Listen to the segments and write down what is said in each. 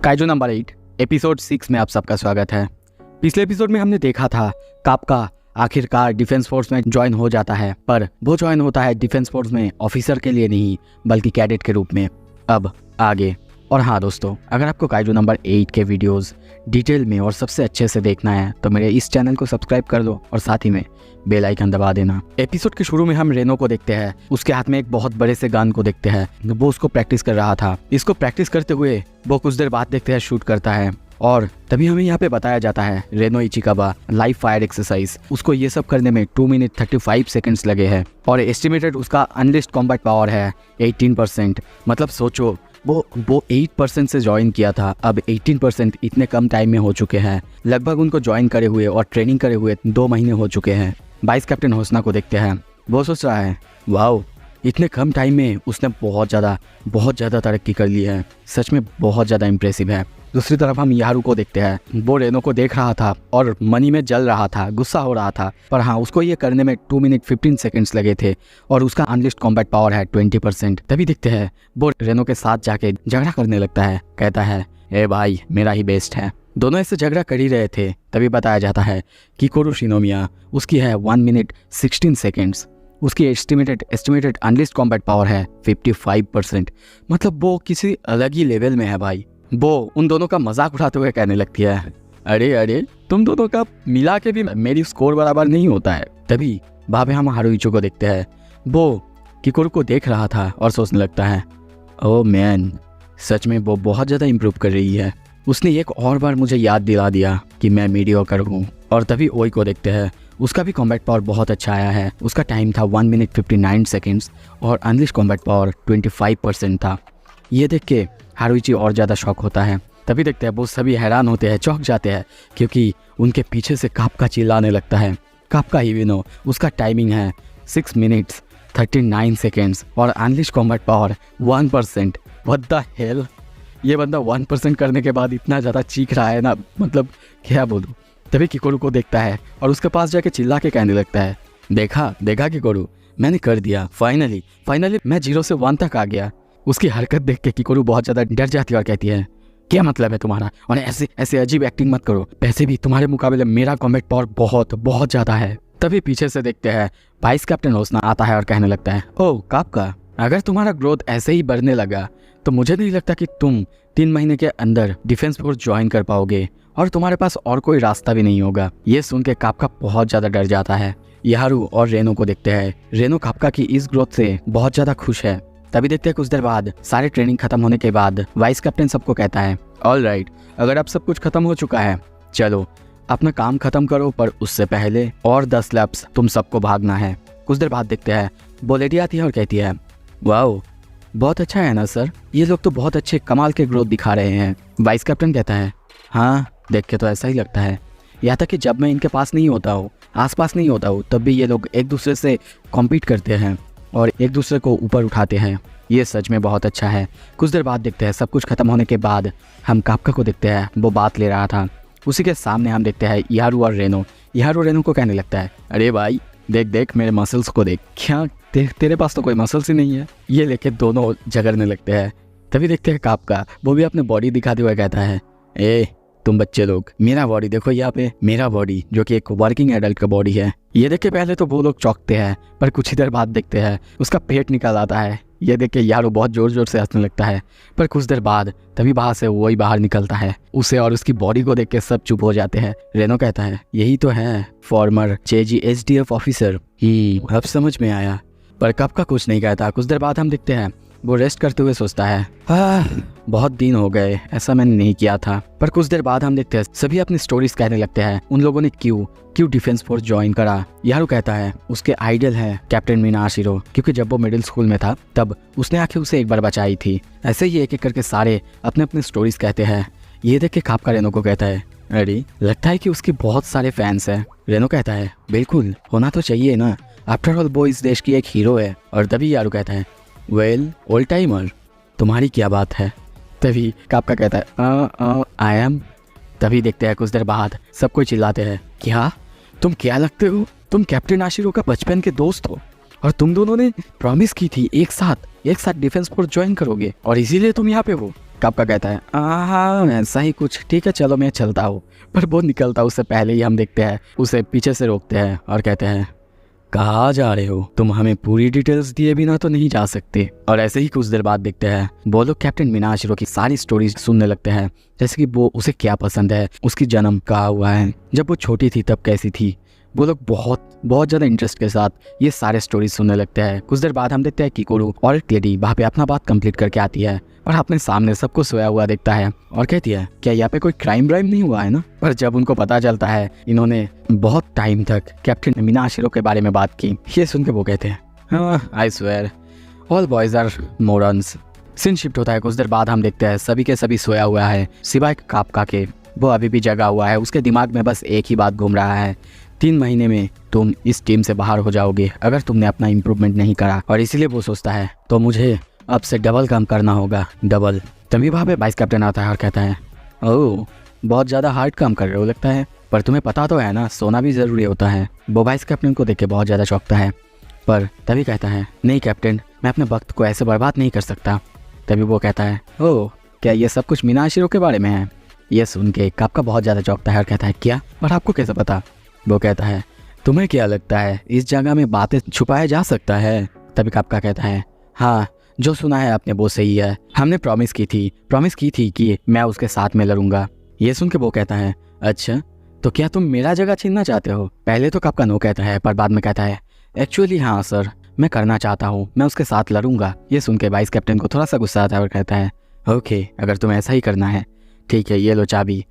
काइजो number 8 episode 6 में आप सबका स्वागत है। पिछले एपिसोड में हमने देखा था काप्का आखिरकार डिफेंस फोर्स में ज्वाइन हो जाता है, पर वो ज्वाइन होता है डिफेंस फोर्स में ऑफिसर के लिए नहीं बल्कि कैडेट के रूप में। अब आगे। और हाँ दोस्तों, अगर आपको काइजो नंबर 8 के वीडियोस डिटेल में और सबसे अच्छे से देखना है तो मेरे इस चैनल को सब्सक्राइब कर लो और साथ ही में बेल आइकन दबा देना। एपिसोड के शुरू में हम रेनो को देखते हैं, उसके हाथ में एक बहुत बड़े से गन को देखते हैं। वो उसको प्रैक्टिस कर रहा था। इसको प्रैक्टिस करते हुए वो कुछ देर बाद देखते हैं शूट करता है और तभी हमें यहाँ पे बताया जाता है रेनो इचिकाबा लाइव फायर एक्सरसाइज, उसको ये सब करने में 2 मिनट 35 सेकंड्स लगे हैं और एस्टिमेटेड उसका अनलिस्ट कॉम्बैट पावर है 18%। मतलब सोचो वो 8% से ज्वाइन किया था, अब 18% इतने कम टाइम में हो चुके हैं। लगभग उनको ज्वाइन करे हुए और ट्रेनिंग करे हुए 2 महीने हो चुके हैं। वाइस कैप्टन होसना को देखते हैं, वो सोच रहा है वाओ, इतने कम टाइम में उसने बहुत ज़्यादा तरक्की कर ली है, सच में बहुत ज़्यादा इम्प्रेसिव है। दूसरी तरफ हम यारू को देखते हैं, वो रेनो को देख रहा था और मनी में जल रहा था, गुस्सा हो रहा था, पर हाँ उसको ये करने में 2 मिनट 15 सेकंड्स लगे थे और उसका अनलिस्ट कॉम्बैट पावर है 20%। तभी देखते हैं वो रेनो के साथ जाके झगड़ा करने लगता है, कहता है ए भाई मेरा ही बेस्ट है। दोनों ऐसे झगड़ा कर ही रहे थे, तभी बताया जाता है कि कोरो शिनोमिया उसकी है 1 मिनट 16 सेकेंड्स, उसकी एस्टिमेटेड अनलिस्ट कॉम्बैट पावर है 55%। मतलब वो किसी अलग ही लेवल में है भाई। वो उन दोनों का मजाक उठाते हुए कहने लगती है अरे तुम दोनों का मिला के भी मेरी स्कोर बराबर नहीं होता है। तभी भाभे हम हारुइचो को देखते हैं, वो किकोरू को देख रहा था और सोचने लगता है ओह मैन, सच में वो बहुत ज़्यादा इम्प्रूव कर रही है। उसने एक और बार मुझे याद दिला दिया कि मैं मीडियोकर हूँ। और तभी ओई को देखते हैं, उसका भी कॉम्बैट पावर बहुत अच्छा आया है। उसका टाइम था 1 मिनट 59 सेकेंड्स और अनलिस्ट कॉम्बैट पावर 25% था। ये देख के हारुइची और ज़्यादा शॉक होता है। तभी देखते हैं वो सभी हैरान होते हैं, चौंक जाते हैं, क्योंकि उनके पीछे से काप्का चिल्लाने लगता है। काप्का हिविनो, उसका टाइमिंग है 6 मिनट्स 39 सेकेंड्स और unlist combat power 1%। What the hell, ये बंदा 1% करने के बाद इतना ज़्यादा चीख रहा है ना, मतलब क्या बोलूँ। तभी किकोरू को देखता है और उसके पास जाके चिल्ला के कहने लगता है देखा किकोरू, मैंने कर दिया, फाइनली मैं 0 से 1 तक आ गया। उसकी हरकत देख के किकोरू बहुत ज़्यादा डर जाती है और कहती है क्या मतलब है तुम्हारा, और ऐसे अजीब एक्टिंग मत करो, वैसे भी तुम्हारे मुकाबले मेरा कॉम्बैट पावर बहुत ज़्यादा है। तभी पीछे से देखते हैं वाइस कैप्टन होसना आता है और कहने लगता है ओह काप्का, अगर तुम्हारा ग्रोथ ऐसे ही बढ़ने लगा तो मुझे नहीं लगता कि तुम 3 महीने के अंदर डिफेंस फोर्स ज्वाइन कर पाओगे और तुम्हारे पास और कोई रास्ता भी नहीं होगा। ये सुन के काप्का बहुत ज़्यादा डर जाता है। यारू और रेनो को देखते हैं, रेनो काप्का की इस ग्रोथ से बहुत ज़्यादा खुश है। तभी देखते हैं कुछ देर बाद सारे ट्रेनिंग खत्म होने के बाद वाइस कैप्टन सबको कहता है ऑलराइट, अगर अब सब कुछ खत्म हो चुका है चलो अपना काम खत्म करो, पर उससे पहले और 10 लैप्स तुम सबको भागना है। कुछ देर बाद देखते हैं वो लेडी आती है और कहती है वाओ, बहुत अच्छा है ना सर, ये लोग तो बहुत अच्छे कमाल के ग्रोथ दिखा रहे हैं। वाइस कैप्टन कहता है हाँ देख के तो ऐसा ही लगता है, यहाँ तक कि जब मैं इनके पास नहीं होता हूँ, आसपास नहीं होता हूँ, तब भी ये लोग एक दूसरे से कॉम्पीट करते हैं और एक दूसरे को ऊपर उठाते हैं। ये सच में बहुत अच्छा है। कुछ देर बाद देखते हैं सब कुछ खत्म होने के बाद हम काप्का को देखते हैं, वो बात ले रहा था। उसी के सामने हम देखते हैं यारू और रेनो को कहने लगता है अरे भाई देख मेरे मसल्स को देख, क्या देख तेरे पास तो कोई मसल्स ही नहीं है। ये लेके दोनों झगड़ने लगते हैं। तभी देखते हैं काप्का, वो भी अपने बॉडी दिखाते हुए कहता है ए तुम बच्चे लोग, मेरा बॉडी देखो यहाँ पे, मेरा बॉडी जो कि एक वर्किंग एडल्ट का बॉडी है। ये देख के पहले तो वो लोग चौंकते हैं, पर कुछ ही देर बाद देखते हैं उसका पेट निकल आता है। ये देख के यारो बहुत जोर से हंसने लगता है, पर कुछ देर बाद तभी वहाँ से वही बाहर निकलता है। उसे और उसकी बॉडी को देख के सब चुप हो जाते हैं। रेनो कहता है यही तो है फॉर्मर JGSDF ऑफिसर। अब समझ में आया, पर काप्का कुछ नहीं कहता। कुछ देर बाद हम देखते हैं वो रेस्ट करते हुए सोचता है बहुत दिन हो गए, ऐसा मैंने नहीं किया था। पर कुछ देर बाद हम देखते हैं सभी अपनी स्टोरीज कहने लगते हैं, उन लोगों ने क्यों डिफेंस फोर्स ज्वाइन करा। यारू कहता है उसके आइडल है कैप्टन मीनाशिरो, क्योंकि जब वो मिडिल स्कूल में था तब उसने आके उसे एक बार बचाई थी। ऐसे ही एक एक करके सारे अपने स्टोरीज कहते हैं। ये देख के काप्का रेनो को कहता है अरे लगता है कि उसके बहुत सारे फैंस हैं। रेनो कहता है बिल्कुल होना तो चाहिए ना, आफ्टर ऑल वो इस देश की एक हीरो है। और तभी यारू कहता है वेल ओल्ड टाइमर, तुम्हारी क्या बात है। तभी काप्का कहता है आई एम। तभी देखते हैं कुछ देर बाद सब कोई चिल्लाते हैं क्या तुम क्या लगते हो, तुम कैप्टन आशिरो का बचपन के दोस्त हो और तुम दोनों ने प्रॉमिस की थी एक साथ डिफेंस फोर्स ज्वाइन करोगे और इसीलिए तुम यहाँ पे हो। कापका कहता है हाँ ऐसा ही कुछ, ठीक है चलो मैं चलता हूँ। पर वो निकलता उससे पहले ही हम देखते हैं उसे पीछे से रोकते हैं और कहते हैं कहाँ जा रहे हो तुम, हमें पूरी डिटेल्स दिए बिना तो नहीं जा सकते। और ऐसे ही कुछ देर बाद देखते हैं वो लोग कैप्टन मिनाशिरो की सारी स्टोरीज सुनने लगते हैं, जैसे कि वो उसे क्या पसंद है, उसकी जन्म कहाँ हुआ है, जब वो छोटी थी तब कैसी थी। वो लोग बहुत ज़्यादा इंटरेस्ट के साथ ये सारे स्टोरीज सुनने लगते हैं। कुछ देर बाद हम देखते हैं किकोरू और एक लेडी वहाँ पे अपना बात कंप्लीट करके आती है और अपने सामने सबको सोया हुआ देखता है और कहती है क्या यहाँ पे कोई क्राइम व्राइम नहीं हुआ है ना। पर जब उनको पता चलता है इन्होंने बहुत टाइम तक कैप्टन मिनाशिरो के बारे में बात की, ये सुन के वो कहते हैं I swear all boys are morons. Scene shift होता है। कुछ देर बाद हम देखते हैं सभी के सभी सोया हुआ है सिवाय कापका के। वो अभी भी जगा हुआ है, उसके दिमाग में बस एक ही बात घूम रहा है, 3 महीने में तुम इस टीम से बाहर हो जाओगे अगर तुमने अपना इम्प्रूवमेंट नहीं करा। और इसीलिए वो सोचता है तो मुझे अब से डबल काम करना होगा, डबल। तभी वहाँ पे वाइस कैप्टन आता है और कहता है ओह बहुत ज़्यादा हार्ड काम कर रहे हो लगता है, पर तुम्हें पता तो है ना सोना भी ज़रूरी होता है। वो वाइस कैप्टन को देख के बहुत ज़्यादा चौंकता है, पर तभी कहता है नहीं कैप्टन मैं अपने वक्त को ऐसे बर्बाद नहीं कर सकता। तभी वो कहता है ओह क्या ये सब कुछ मिनाशिरो के बारे में है। ये सुन के कापका बहुत ज़्यादा चौंकता है और कहता है क्या, और आपको कैसे पता। वो कहता है तुम्हें क्या लगता है इस जगह में बातें छुपाया जा सकता है। तभी कापका कहता है हाँ जो सुना है आपने वो सही है, हमने प्रॉमिस की थी कि मैं उसके साथ में लड़ूंगा। ये सुन के वो कहता है अच्छा तो क्या तुम मेरा जगह छीनना चाहते हो। पहले तो कापका नो कहता है पर बाद में कहता है एक्चुअली हाँ सर मैं करना चाहता हूँ, मैं उसके साथ लड़ूंगा। ये सुन के वाइस कैप्टन को थोड़ा सा गुस्सा आता है और कहता है ओके अगर तुम्हें ऐसा ही करना है ठीक है, ये लो चाबी,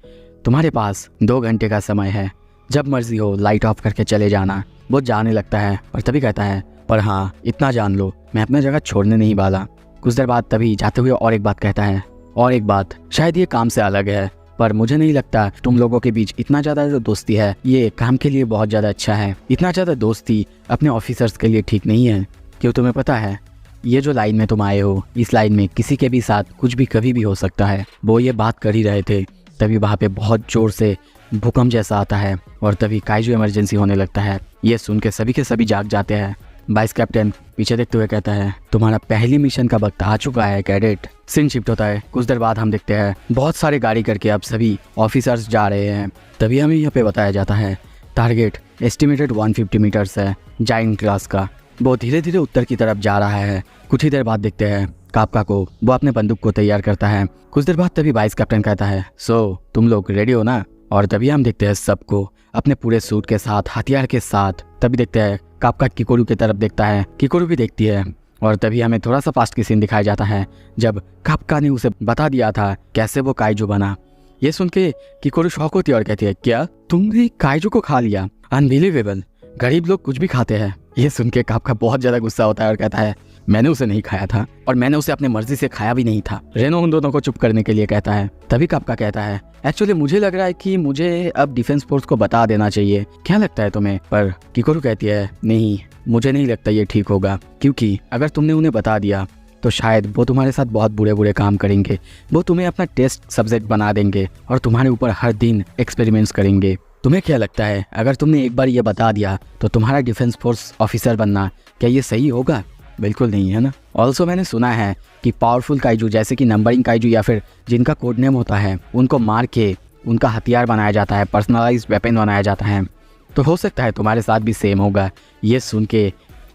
तुम्हारे पास 2 घंटे का समय है, जब मर्जी हो लाइट ऑफ करके चले जाना। वो जाने लगता है और तभी कहता है पर हाँ इतना जान लो मैं अपना जगह छोड़ने नहीं वाला। कुछ देर बाद तभी जाते हुए और एक बात कहता है, और एक बात शायद ये काम से अलग है पर मुझे नहीं लगता तुम लोगों के बीच इतना ज़्यादा जो दोस्ती है ये काम के लिए बहुत ज़्यादा अच्छा है। इतना ज़्यादा दोस्ती अपने ऑफिसर्स के लिए ठीक नहीं है। क्यों तुम्हें पता है ये जो लाइन में तुम आए हो इस लाइन में किसी के भी साथ कुछ भी कभी भी हो सकता है। वो ये बात कर ही रहे थे तभी वहाँ पे बहुत ज़ोर से भूकंप जैसा आता है और तभी काइजू इमरजेंसी होने लगता है। ये सुन के सभी जाग जाते हैं। वाइस कैप्टन पीछे देखते हुए कहता है तुम्हारा पहली मिशन का वक्त आ चुका है कैडेट। सीन शिफ्ट होता है। कुछ देर बाद हम देखते हैं बहुत सारे गाड़ी करके अब सभी ऑफिसर्स जा रहे हैं। तभी हमें यहाँ पे बताया जाता है टारगेट एस्टिमेटेड 150 मीटर्स है जाइंट क्लास का। वो धीरे धीरे उत्तर की तरफ जा रहा है। कुछ ही देर बाद देखते हैं कापका को, वो अपने बंदूक को तैयार करता है। कुछ देर बाद तभी वाइस कैप्टन कहता है सो तुम लोग रेडी हो ना। और तभी हम देखते हैं सबको अपने पूरे सूट के साथ हथियार के साथ। तभी देखते हैं कापका किकोरू की तरफ देखता है, किकोरू भी देखती है। और तभी हमें थोड़ा सा फास्ट की सीन दिखाया जाता है जब कापका ने उसे बता दिया था कैसे वो काइजू बना। ये सुन के किकोरू शॉक होती है और कहती है क्या तुमने काइजू को खा लिया, अनबिलीवेबल, गरीब लोग कुछ भी खाते हैं। ये सुन के कापका बहुत ज्यादा गुस्सा होता है और कहता है मैंने उसे नहीं खाया था और मैंने उसे अपनी मर्जी से खाया भी नहीं था। रेनो उन दोनों को चुप करने के लिए कहता है। तभी कापका कहता है एक्चुअली मुझे लग रहा है कि मुझे अब डिफेंस फोर्स को बता देना चाहिए, क्या लगता है तुम्हें। पर किकोरू कहती है नहीं मुझे नहीं लगता ये ठीक होगा, क्योंकि अगर तुमने उन्हें बता दिया तो शायद वो तुम्हारे साथ बहुत बुरे काम करेंगे। वो तुम्हें अपना टेस्ट सब्जेक्ट बना देंगे और तुम्हारे ऊपर हर दिन एक्सपेरिमेंट्स करेंगे। तुम्हें क्या लगता है अगर तुमने एक बार ये बता दिया तो तुम्हारा डिफेंस फोर्स ऑफिसर बनना क्या ये सही होगा। बिल्कुल नहीं, है ना। ऑल्सो मैंने सुना है कि पावरफुल काइजू जैसे कि नंबरिंग काइजू या फिर जिनका कोड नेम होता है उनको मार के उनका हथियार बनाया जाता है, पर्सनलाइज्ड वेपन बनाया जाता है। तो हो सकता है तुम्हारे साथ भी सेम होगा। ये सुन के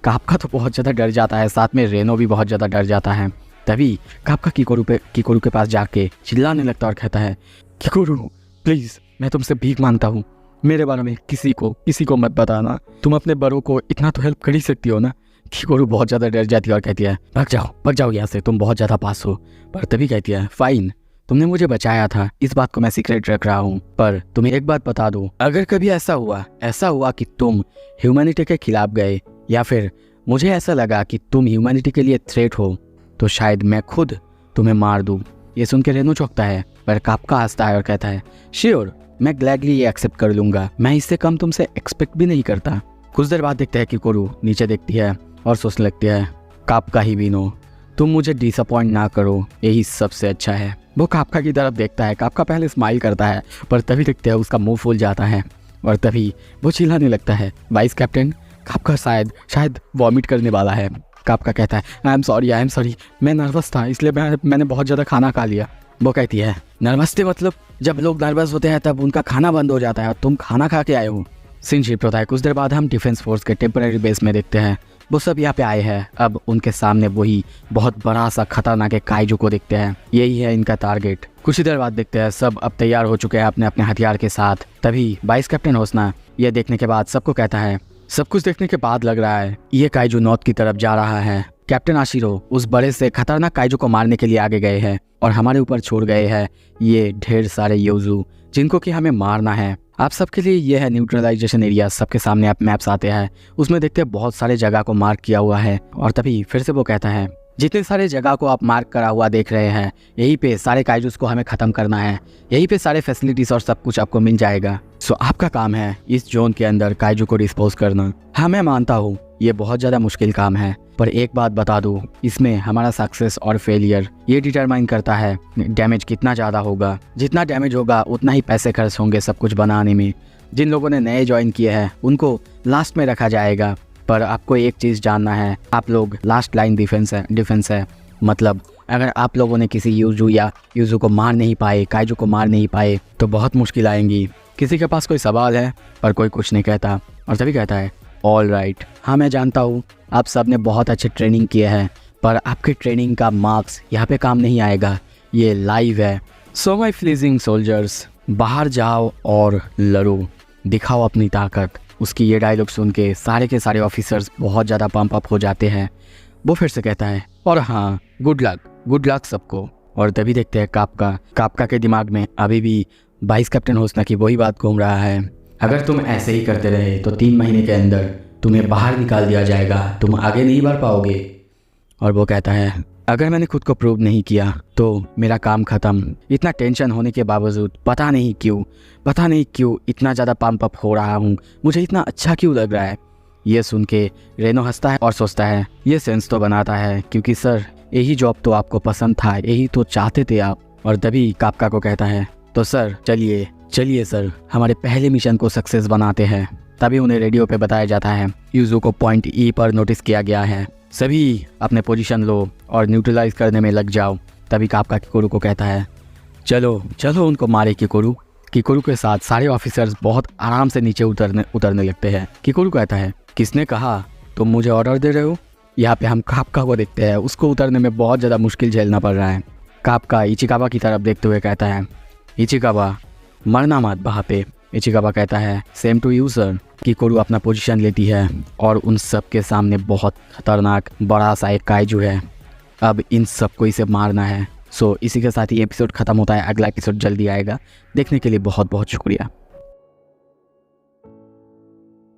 कापका तो बहुत ज़्यादा डर जाता है, साथ में रेनो भी बहुत ज़्यादा डर जाता है। तभी कापका किकोरू के पास जाके चिल्लाने लगता और कहता है किकोरू प्लीज़ मैं तुमसे भीख मांगता हूँ, मेरे बारे में किसी को मत बताना, तुम अपने बड़ों को इतना तो हेल्प कर ही सकती हो ना। किकोरू बहुत ज़्यादा डर जाती है और कहती है भाग जाओ यहाँ से, तुम बहुत ज़्यादा पास हो। पर तभी कहती है फाइन, तुमने मुझे बचाया था, इस बात को मैं सीक्रेट रख रहा हूँ। पर तुम्हें एक बात बता दूँ, अगर कभी ऐसा हुआ कि तुम ह्यूमैनिटी के खिलाफ गए या फिर मुझे ऐसा लगा कि तुम ह्यूमैनिटी के लिए थ्रेट हो तो शायद मैं खुद तुम्हें मार दूँ। ये सुन के रेनो चौंकता है पर कापका हंसता है और कहता है श्योर, मैं ग्लैडली ये एक्सेप्ट कर लूँगा, मैं इससे कम तुमसे एक्सपेक्ट भी नहीं करता। कुछ देर बाद देखते हैं कि किकोरू नीचे देखती है और सोचने लगती है कापका ही विनो, तुम मुझे डिसअपॉइंट ना करो, यही सबसे अच्छा है। वो कापका की तरफ देखता है। कापका पहले स्माइल करता है पर तभी देखते हैं उसका मुंह फूल जाता है और तभी वो चिल्लाने लगता है वाइस कैप्टन कापका शायद वॉमिट करने वाला है। कापका कहता है आई एम सॉरी, मैं नर्वस था इसलिए मैंने बहुत ज़्यादा खाना खा लिया। वो कहती है नर्वस थे मतलब जब लोग नर्वस होते हैं तब उनका खाना बंद हो जाता है और तुम खाना खा के आए हो। सीन शिफ्ट होता है। कुछ देर बाद हम डिफेंस फोर्स के टेम्पररी बेस में देखते हैं। वो सब यहाँ पे आए हैं। अब उनके सामने वही बहुत बड़ा सा खतरनाक काइजू को देखते हैं। यही है इनका टारगेट। कुछ ही देर बाद देखते हैं सब अब तैयार हो चुके हैं अपने अपने हथियार के साथ। तभी वाइस कैप्टन होसना ये देखने के बाद सबको कहता है सब कुछ देखने के बाद लग रहा है ये काइजू नॉर्थ की तरफ जा रहा है। कैप्टन आशिरो उस बड़े से खतरनाक काइजू को मारने के लिए आगे गए हैं और हमारे ऊपर छोड़ गए हैं ये ढेर सारे योजू जिनको कि हमें मारना है। आप सबके लिए ये है न्यूट्रलाइजेशन एरिया। सबके सामने आप मैप्स आते हैं। उसमें देखते हैं बहुत सारे जगह को मार्क किया हुआ है। और तभी फिर से वो कहता है जितने सारे जगह को आप मार्क करा हुआ देख रहे हैं यहीं पे सारे काइजूस को हमें ख़त्म करना है। यहीं पे सारे फैसिलिटीज़ और सब कुछ आपको मिल जाएगा। सो आपका काम है इस जोन के अंदर काइजू को डिस्पोज करना। हाँ मैं मानता हूँ ये बहुत ज़्यादा मुश्किल काम है पर एक बात बता दूँ इसमें हमारा सक्सेस और फेलियर ये डिटरमाइन करता है डैमेज कितना ज़्यादा होगा। जितना डैमेज होगा उतना ही पैसे खर्च होंगे सब कुछ बनाने में। जिन लोगों ने नए ज्वाइन किए हैं उनको लास्ट में रखा जाएगा। पर आपको एक चीज़ जानना है आप लोग लास्ट लाइन डिफेंस है। मतलब अगर आप लोगों ने किसी यूजू को मार नहीं पाए काइजू को मार नहीं पाए तो बहुत मुश्किल आएंगी। किसी के पास कोई सवाल है पर कोई कुछ नहीं कहता और तभी कहता है ऑल राइट। हाँ मैं जानता हूँ आप सब ने बहुत अच्छे ट्रेनिंग किए हैं पर आपके ट्रेनिंग का मार्क्स यहाँ पे काम नहीं आएगा। ये लाइव है। सो माय फ्लीजिंग सोल्जर्स बाहर जाओ और लड़ो दिखाओ अपनी ताकत। उसकी ये डायलॉग सुन के सारे ऑफिसर्स बहुत ज़्यादा पंप अप हो जाते हैं। वो फिर से कहता है और हाँ गुड लक सबको। और तभी देखते हैं कापका के दिमाग में अभी भी वाइस कैप्टन होसना की वही बात घूम रहा है। अगर तुम ऐसे ही करते रहे तो 3 महीने के अंदर तुम्हें बाहर निकाल दिया जाएगा। तुम आगे नहीं बढ़ पाओगे। और वो कहता है अगर मैंने खुद को प्रूव नहीं किया तो मेरा काम ख़त्म। इतना टेंशन होने के बावजूद पता नहीं क्यों इतना ज़्यादा पंप अप हो रहा हूँ। मुझे इतना अच्छा क्यों लग रहा है। ये सुन के रेनो हंसता है और सोचता है ये सेंस तो बनाता है क्योंकि सर यही जॉब तो आपको पसंद था यही तो चाहते थे आप। और तभी कापका को कहता है तो सर चलिए सर हमारे पहले मिशन को सक्सेस बनाते हैं। तभी उन्हें रेडियो पे बताया जाता है यूजू को पॉइंट ई पर नोटिस किया गया है। सभी अपने पोजीशन लो और न्यूट्रलाइज करने में लग जाओ। तभी कापका किकोरू को कहता है चलो उनको मारे। किकोरू के साथ सारे ऑफिसर्स बहुत आराम से नीचे उतरने लगते हैं। किकोरू कहता है किसने कहा तुम मुझे ऑर्डर दे रहे हो। यहाँ पे हम कापका को देखते हैं। उसको उतरने में बहुत ज़्यादा मुश्किल झेलना पड़ रहा है। कापका इचिकाबा की तरफ देखते हुए कहता है इचिकाबा मरना मत वहाँ पे। इचिकाबा कहता है सेम टू यू सर। किकोरू अपना पोजीशन लेती है और उन सब के सामने बहुत खतरनाक बड़ा सा एक काइजू है। अब इन सबको इसे मारना है। सो इसी के साथ ही एपिसोड ख़त्म होता है। अगला एपिसोड जल्दी आएगा। देखने के लिए बहुत बहुत शुक्रिया।